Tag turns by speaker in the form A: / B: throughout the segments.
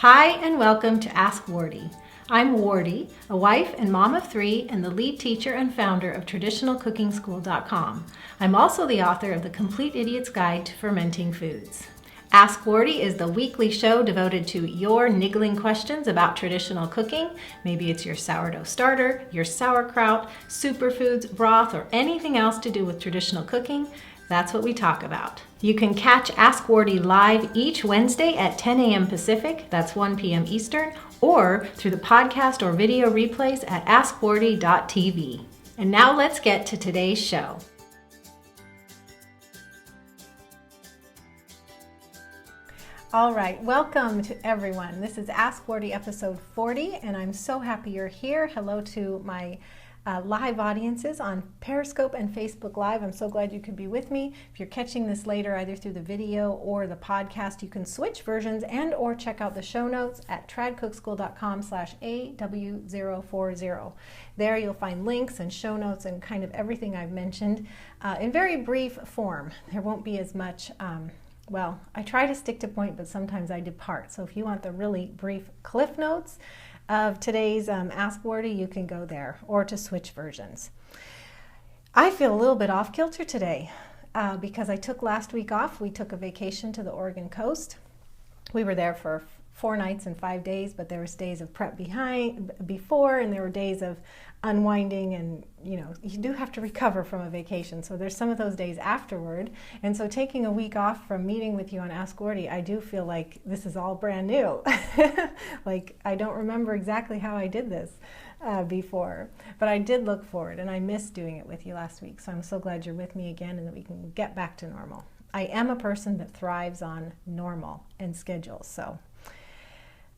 A: Hi and welcome to Ask Wardee. I'm Wardee, a wife and mom of three and the lead teacher and founder of TraditionalCookingSchool.com. I'm also the author of The Complete Idiot's Guide to Fermenting Foods. Ask Wardee is the weekly show devoted to your niggling questions about traditional cooking. Maybe it's your sourdough starter, your sauerkraut, superfoods, broth, or anything else to do with traditional cooking. That's what we talk about. You can catch Ask Wardee live each Wednesday at 10 a.m. Pacific, that's 1 p.m. Eastern, or through the podcast or video replays at askwardee.tv. And now let's get to today's show. All right, welcome to everyone. This is Ask Wardee episode 40, and I'm so happy you're here. Hello to my live audiences on Periscope and Facebook Live. I'm so glad you could be with me. If you're catching this later, either through the video or the podcast, you can switch versions and or check out the show notes at tradcookschool.com/AW040. There you'll find links and show notes and kind of everything I've mentioned in very brief form. There won't be as much well, I try to stick to point, but sometimes I depart. So if you want the really brief cliff notes of today's Ask Wardee, you can go there, or to switch versions. I feel a little bit off kilter today because I took last week off. We took a vacation to the Oregon coast. We were there for 4 nights and 5 days, but there was days of prep before, and there were days of unwinding, and you do have to recover from a vacation, so there's some of those days afterward. And so taking a week off from meeting with you on Ask Wardee, I do feel like this is all brand new. Like I don't remember exactly how I did this before, but I did look forward, and I missed doing it with you last week, so I'm so glad you're with me again and that we can get back to normal. I am a person that thrives on normal and schedules, so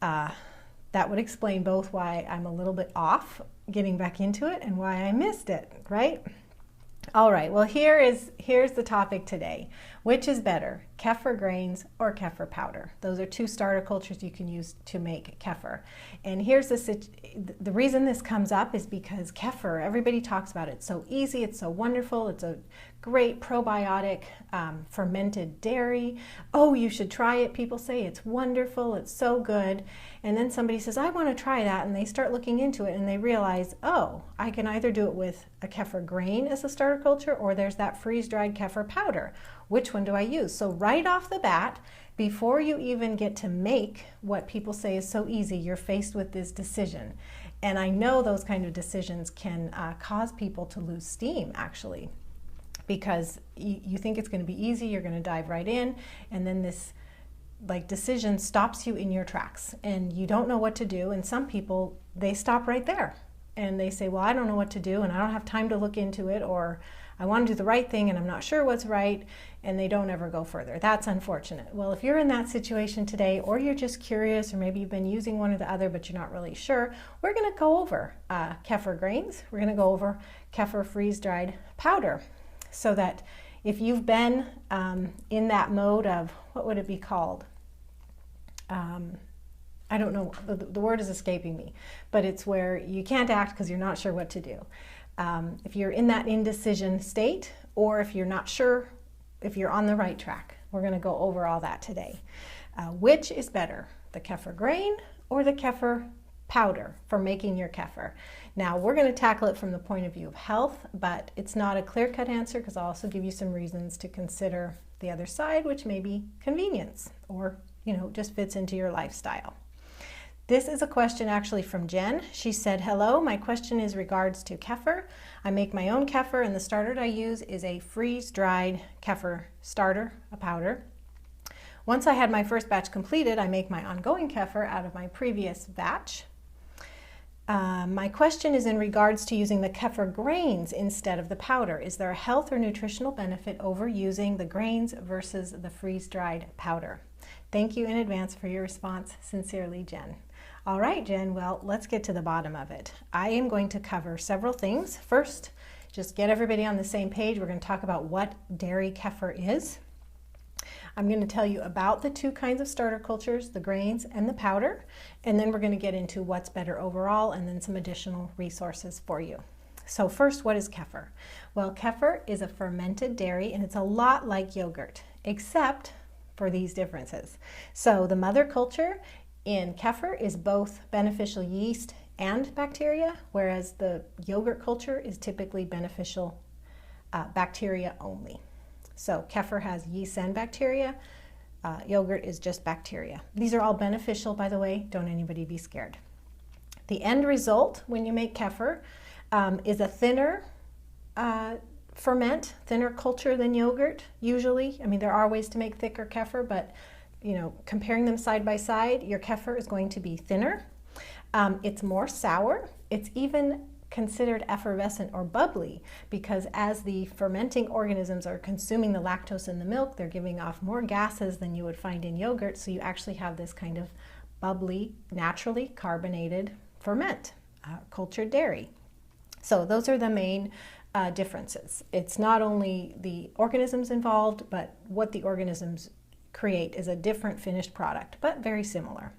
A: that would explain both why I'm a little bit off getting back into it and why I missed it, right? All right, well here's the topic today. Which is better, kefir grains or kefir powder? Those are 2 starter cultures you can use to make kefir. And here's the reason this comes up is because kefir, everybody talks about it. It's so easy, it's so wonderful, it's a great probiotic fermented dairy. Oh, you should try it. People say it's wonderful, it's so good. And then somebody says, I want to try that, and they start looking into it and they realize, oh, I can either do it with a kefir grain as a starter culture, or there's that freeze-dried kefir powder. Which one do I use? So right off the bat, before you even get to make what people say is so easy, you're faced with this decision. And I know those kind of decisions can cause people to lose steam, actually, because you think it's going to be easy, you're going to dive right in, and then this decision stops you in your tracks, and you don't know what to do. And some people, they stop right there, and they say, well, I don't know what to do, and I don't have time to look into it, or I want to do the right thing and I'm not sure what's right, and they don't ever go further. That's unfortunate. Well, if you're in that situation today, or you're just curious, or maybe you've been using one or the other but you're not really sure, we're going to go over kefir grains. We're going to go over kefir freeze-dried powder, so that if you've been in that mode of, what would it be called? I don't know, the word is escaping me, but it's where you can't act because you're not sure what to do. If you're in that indecision state, or if you're not sure if you're on the right track, we're going to go over all that today. Which is better, the kefir grain or the kefir powder for making your kefir? Now, we're going to tackle it from the point of view of health, but it's not a clear-cut answer, because I'll also give you some reasons to consider the other side, which may be convenience, or just fits into your lifestyle. This is a question actually from Jen. She said, hello, my question is regards to kefir. I make my own kefir, and the starter I use is a freeze-dried kefir starter, a powder. Once I had my first batch completed, I make my ongoing kefir out of my previous batch. My question is in regards to using the kefir grains instead of the powder. Is there a health or nutritional benefit over using the grains versus the freeze-dried powder? Thank you in advance for your response. Sincerely, Jen. All right, Jen, well, let's get to the bottom of it. I am going to cover several things. First, just get everybody on the same page. We're going to talk about what dairy kefir is. I'm going to tell you about the 2 kinds of starter cultures, the grains and the powder, and then we're going to get into what's better overall, and then some additional resources for you. So first, what is kefir? Well, kefir is a fermented dairy, and it's a lot like yogurt, except for these differences. So the mother culture in kefir is both beneficial yeast and bacteria, whereas the yogurt culture is typically beneficial bacteria only. So kefir has yeast and bacteria. Yogurt is just bacteria. These are all beneficial, by the way. Don't anybody be scared. The end result when you make kefir is a thinner ferment, thinner culture than yogurt usually. I mean, there are ways to make thicker kefir, but you know, comparing them side by side, your kefir is going to be thinner. It's more sour. It's even considered effervescent or bubbly because as the fermenting organisms are consuming the lactose in the milk, they're giving off more gases than you would find in yogurt, so you actually have this kind of bubbly, naturally carbonated ferment, cultured dairy. So those are the main differences. It's not only the organisms involved, but what the organisms create is a different finished product, but very similar.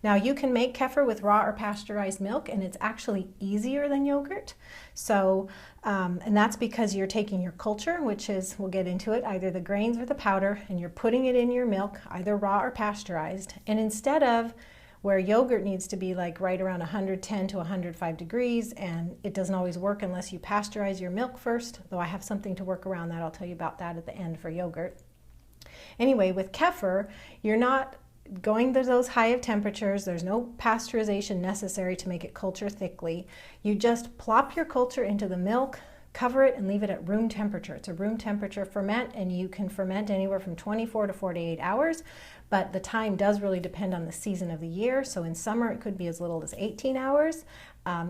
A: Now you can make kefir with raw or pasteurized milk, and it's actually easier than yogurt. So, and that's because you're taking your culture, which is, we'll get into it, either the grains or the powder, and you're putting it in your milk, either raw or pasteurized. And instead of where yogurt needs to be like right around 110 to 105 degrees, and it doesn't always work unless you pasteurize your milk first, though I have something to work around that. I'll tell you about that at the end for yogurt. Anyway, with kefir, you're not going to those high of temperatures. There's no pasteurization necessary to make it culture thickly. You just plop your culture into the milk, cover it, and leave it at room temperature. It's a room temperature ferment, and you can ferment anywhere from 24 to 48 hours, but the time does really depend on the season of the year. So in summer, it could be as little as 18 hours.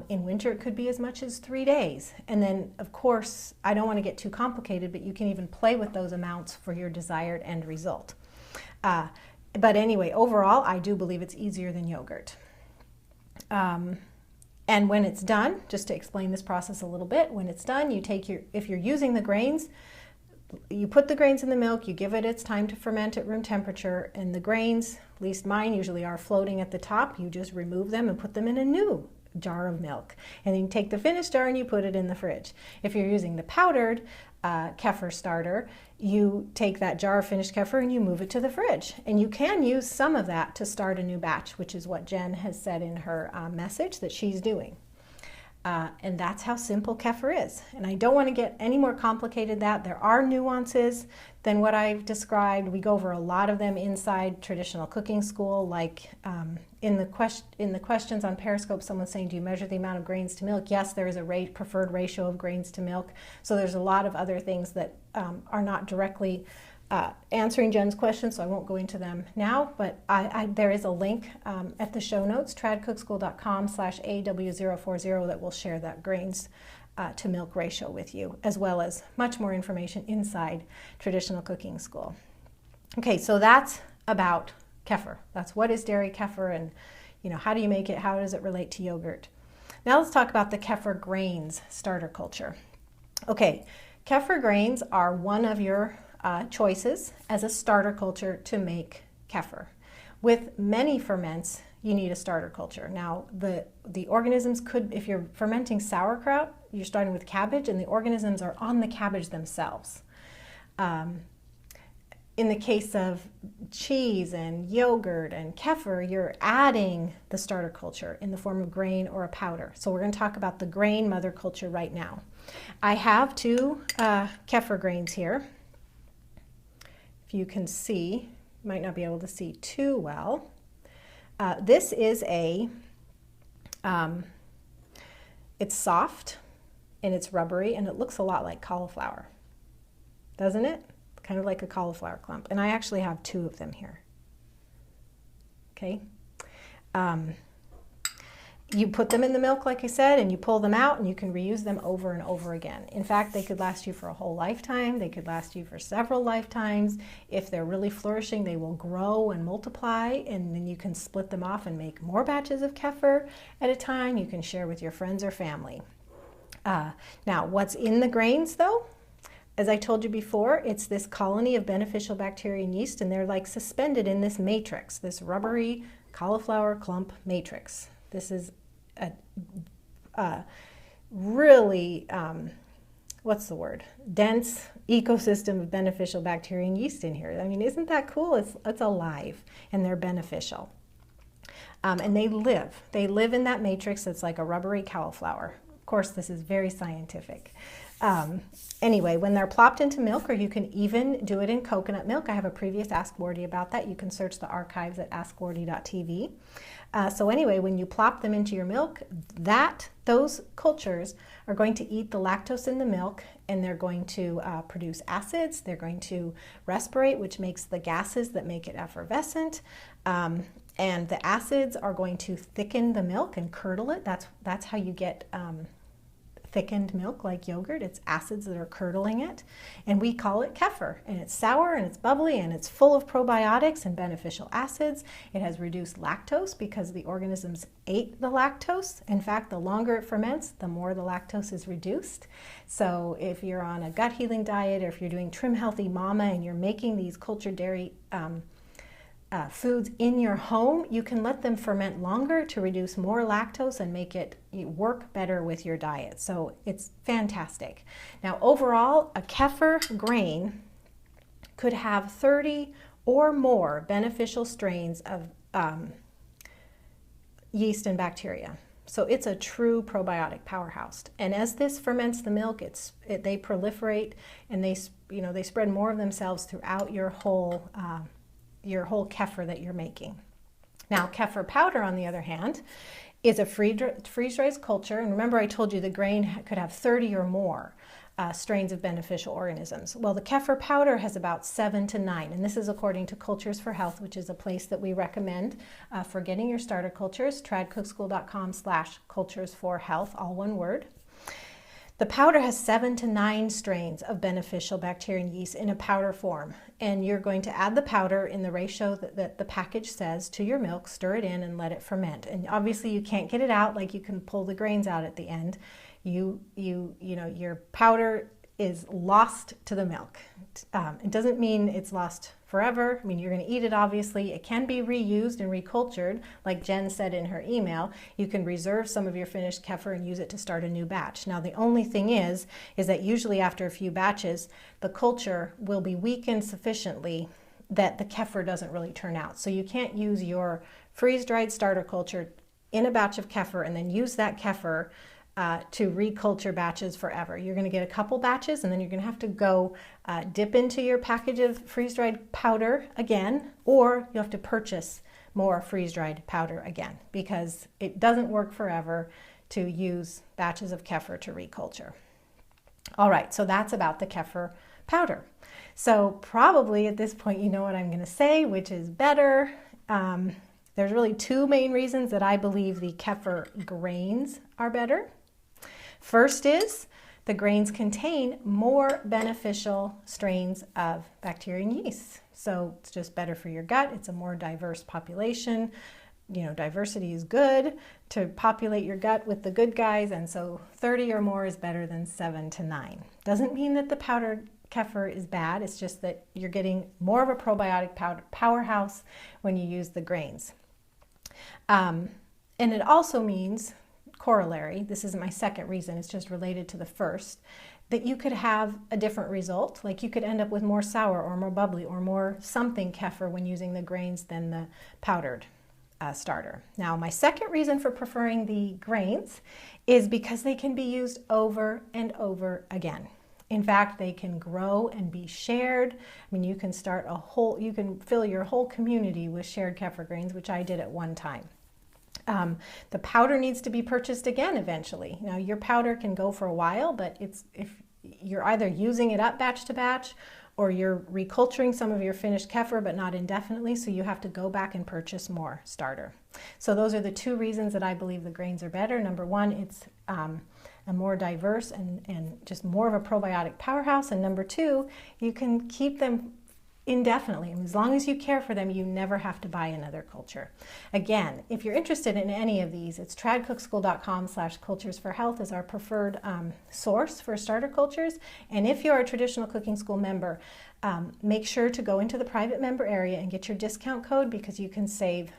A: In winter, it could be as much as 3 days. And then, of course, I don't want to get too complicated, but you can even play with those amounts for your desired end result. But anyway, overall, I do believe it's easier than yogurt. And when it's done, just to explain this process a little bit, when it's done, you take if you're using the grains, you put the grains in the milk, you give it its time to ferment at room temperature, and the grains, at least mine usually are floating at the top, you just remove them and put them in a new jar of milk. And then you take the finished jar and you put it in the fridge. If you're using the powdered kefir starter, you take that jar of finished kefir and you move it to the fridge. And you can use some of that to start a new batch, which is what Jen has said in her message that she's doing. And that's how simple kefir is. And I don't want to get any more complicated than that. There are nuances than what I've described. We go over a lot of them inside traditional cooking school, like in the questions on Periscope, someone's saying, do you measure the amount of grains to milk? Yes, there is a preferred ratio of grains to milk. So there's a lot of other things that are not directly answering Jen's question, so I won't go into them now, but there is a link at the show notes, tradcookschool.com/AW040, that will share that grains to milk ratio with you, as well as much more information inside traditional cooking school. Okay, so that's about kefir. That's what is dairy kefir, and how do you make it? How does it relate to yogurt? Now let's talk about the kefir grains starter culture. Okay, kefir grains are one of your choices as a starter culture to make kefir. With many ferments, you need a starter culture. Now, the organisms could, if you're fermenting sauerkraut, you're starting with cabbage, and the organisms are on the cabbage themselves. In the case of cheese and yogurt and kefir, you're adding the starter culture in the form of grain or a powder. So we're going to talk about the grain mother culture right now. I have two kefir grains here. You can see, might not be able to see too well. This is it's soft and it's rubbery and it looks a lot like cauliflower, doesn't it? Kind of like a cauliflower clump. And I actually have two of them here. Okay. You put them in the milk, like I said, and you pull them out, and you can reuse them over and over again. In fact, they could last you for a whole lifetime. They could last you for several lifetimes. If they're really flourishing, they will grow and multiply, and then you can split them off and make more batches of kefir at a time. You can share with your friends or family. Now, what's in the grains, though? As I told you before, it's this colony of beneficial bacteria and yeast, and they're like suspended in this matrix, this rubbery cauliflower clump matrix. This is a really, what's the word? Dense ecosystem of beneficial bacteria and yeast in here. I mean, isn't that cool? It's alive and they're beneficial. And they live in that matrix that's like a rubbery cauliflower. Of course, this is very scientific. Anyway, when they're plopped into milk, or you can even do it in coconut milk. I have a previous Ask Wardee about that. You can search the archives at askwardee.tv. So anyway, when you plop them into your milk, those cultures are going to eat the lactose in the milk, and they're going to produce acids. They're going to respirate, which makes the gases that make it effervescent. And the acids are going to thicken the milk and curdle it. That's how you get thickened milk like yogurt. It's acids that are curdling it, and we call it kefir. And it's sour and it's bubbly and it's full of probiotics and beneficial acids. It has reduced lactose because the organisms ate the lactose. In fact, the longer it ferments, the more the lactose is reduced. So if you're on a gut healing diet, or if you're doing Trim Healthy Mama and you're making these cultured dairy foods in your home, you can let them ferment longer to reduce more lactose and make it work better with your diet. So it's fantastic. Now, overall, a kefir grain could have 30 or more beneficial strains of yeast and bacteria. So it's a true probiotic powerhouse. And as this ferments the milk, they proliferate, and they spread more of themselves throughout your whole kefir that you're making. Now, kefir powder, on the other hand, is a freeze-dried culture. And remember, I told you the grain could have 30 or more strains of beneficial organisms. Well, the kefir powder has about 7 to 9. And this is according to Cultures for Health, which is a place that we recommend for getting your starter cultures, tradcookschool.com/culturesforhealth, all one word. The powder has 7 to 9 strains of beneficial bacteria and yeast in a powder form. And you're going to add the powder in the ratio that the package says to your milk, stir it in, and let it ferment. And obviously you can't get it out like you can pull the grains out at the end. Your powder is lost to the milk. It doesn't mean it's lost forever. I mean, you're going to eat it, obviously. It can be reused and recultured. Like Jen said in her email, you can reserve some of your finished kefir and use it to start a new batch. Now, the only thing is that usually after a few batches, the culture will be weakened sufficiently that the kefir doesn't really turn out. So you can't use your freeze-dried starter culture in a batch of kefir and then use that kefir to reculture batches forever. You're going to get a couple batches, and then you're going to have to go dip into your package of freeze-dried powder again, or you have to purchase more freeze-dried powder again, because it doesn't work forever to use batches of kefir to reculture. All right, so that's about the kefir powder. So probably at this point you know what I'm going to say, which is better. There's really 2 main reasons that I believe the kefir grains are better. First is the grains contain more beneficial strains of bacteria and yeast. So it's just better for your gut. It's a more diverse population. Diversity is good to populate your gut with the good guys, and so 30 or more is better than 7 to 9. Doesn't mean that the powdered kefir is bad. It's just that you're getting more of a probiotic powerhouse when you use the grains. And it also means, corollary, this isn't my second reason, it's just related to the first, that you could have a different result. Like you could end up with more sour or more bubbly or more something kefir when using the grains than the powdered starter. Now, my second reason for preferring the grains is because they can be used over and over again. In fact, they can grow and be shared. I mean, you can you can fill your whole community with shared kefir grains, which I did at one time. The powder needs to be purchased again eventually. Now, your powder can go for a while, but if you're either using it up batch to batch, or you're reculturing some of your finished kefir, but not indefinitely, so you have to go back and purchase more starter. So those are the 2 reasons that I believe the grains are better. Number 1, it's a more diverse and just more of a probiotic powerhouse. And number 2, you can keep them indefinitely. And as long as you care for them, you never have to buy another culture. Again, if you're interested in any of these, it's tradcookschool.com/culturesforhealth is our preferred source for starter cultures. And if you're a traditional cooking school member, make sure to go into the private member area and get your discount code, because you can save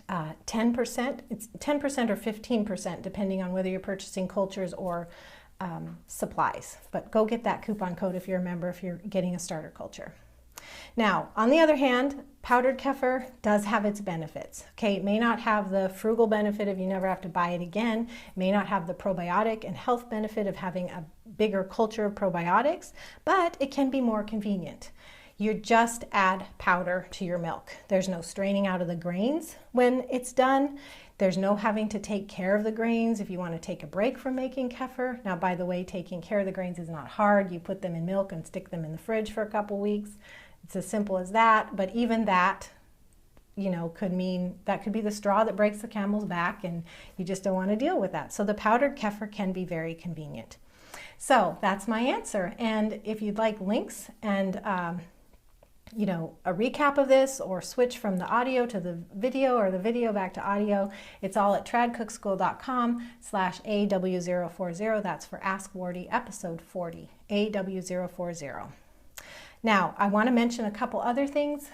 A: 10%. It's 10% or 15%, depending on whether you're purchasing cultures or supplies. But go get that coupon code if you're a member, if you're getting a starter culture. Now, on the other hand, powdered kefir does have its benefits. Okay, it may not have the frugal benefit of you never have to buy it again. It may not have the probiotic and health benefit of having a bigger culture of probiotics, but it can be more convenient. You just add powder to your milk. There's no straining out of the grains when it's done. There's no having to take care of the grains if you want to take a break from making kefir. Now, by the way, taking care of the grains is not hard. You put them in milk and stick them in the fridge for a couple weeks. It's as simple as that, but even that, could mean that could be the straw that breaks the camel's back, and you just don't want to deal with that. So the powdered kefir can be very convenient. So that's my answer. And if you'd like links and a recap of this, or switch from the audio to the video or the video back to audio, it's all at tradcookschool.com/AW040. That's for Ask Wardee episode 40, AW040. Now, I want to mention a couple other things.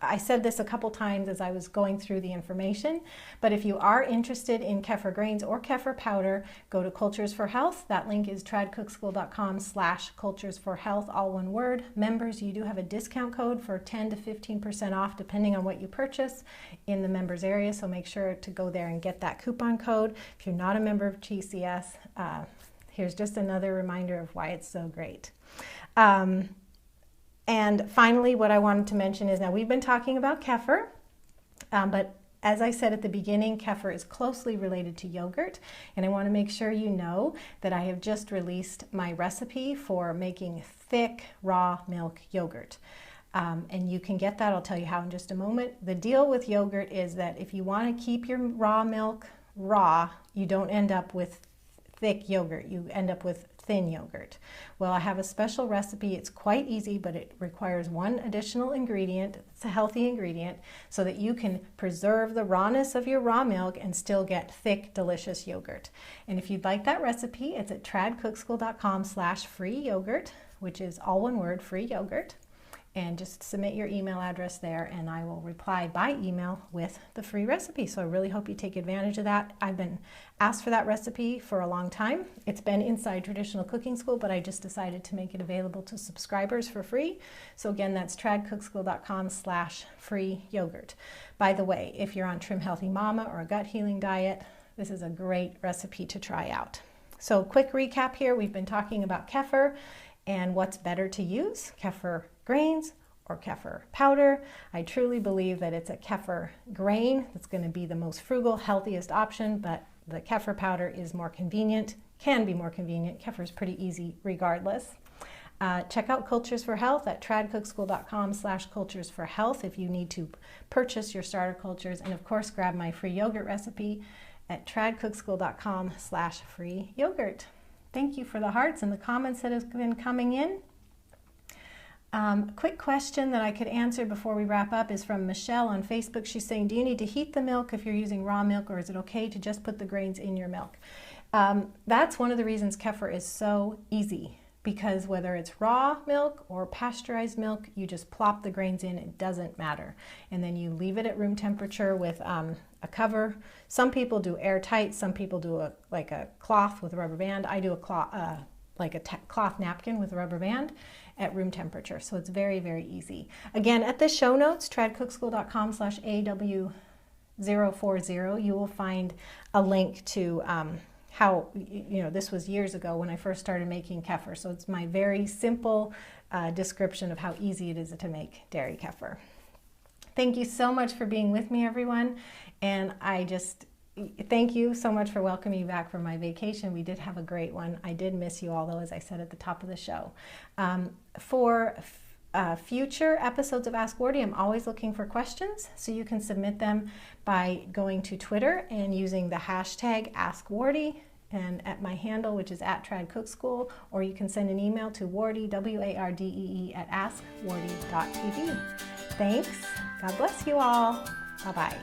A: I said this a couple times as I was going through the information, but if you are interested in kefir grains or kefir powder, go to Cultures for Health. That link is tradcookschool.com/culturesforhealth, all one word. Members, you do have a discount code for 10 to 15% off depending on what you purchase in the members area, so make sure to go there and get that coupon code. If you're not a member of TCS, here's just another reminder of why it's so great. And finally, what I wanted to mention is, now we've been talking about kefir, but as I said at the beginning, kefir is closely related to yogurt, and I want to make sure you know that I have just released my recipe for making thick raw milk yogurt. And you can get that, I'll tell you how in just a moment. The deal with yogurt is that if you want to keep your raw milk raw, you don't end up with thick yogurt, you end up with thin yogurt. Well, I have a special recipe. It's quite easy, but it requires one additional ingredient. It's a healthy ingredient, so that you can preserve the rawness of your raw milk and still get thick, delicious yogurt. And if you'd like that recipe, it's at tradcookschool.com/free yogurt, which is all one word, free yogurt. And just submit your email address there, and I will reply by email with the free recipe. So I really hope you take advantage of that. I've been asked for that recipe for a long time. It's been inside Traditional Cooking School, but I just decided to make it available to subscribers for free. So again, that's tradcookschool.com/free yogurt. By the way, if you're on Trim Healthy Mama or a gut healing diet, this is a great recipe to try out. So quick recap here. We've been talking about kefir and what's better to use, kefir grains or kefir powder. I truly believe that it's a kefir grain that's going to be the most frugal, healthiest option, but the kefir powder is more convenient, can be more convenient. Kefir is pretty easy regardless. Check out Cultures for Health at tradcookschool.com/culturesforhealth if you need to purchase your starter cultures. And of course, grab my free yogurt recipe at tradcookschool.com/free yogurt. Thank you for the hearts and the comments that have been coming in. Quick question that I could answer before we wrap up is from Michelle on Facebook. She's saying, do you need to heat the milk if you're using raw milk, or is it okay to just put the grains in your milk? That's one of the reasons kefir is so easy, because whether it's raw milk or pasteurized milk, you just plop the grains in, it doesn't matter. And then you leave it at room temperature with a cover. Some people do airtight, some people do a cloth with a rubber band. I do a cloth, cloth napkin with a rubber band at room temperature. So it's very, very easy. Again, at the show notes, tradcookschool.com/AW040, you will find a link to how, this was years ago when I first started making kefir. So it's my very simple description of how easy it is to make dairy kefir. Thank you so much for being with me, everyone. And I just thank you so much for welcoming me back from my vacation. We did have a great one. I did miss you all, though, as I said at the top of the show. For future episodes of Ask Wardee, I'm always looking for questions, so you can submit them by going to Twitter and using the hashtag AskWardee, and at my handle, which is at @TradCookSchool, or you can send an email to Wardee, WARDEE, @askwardee.tv. Thanks. God bless you all. Bye-bye.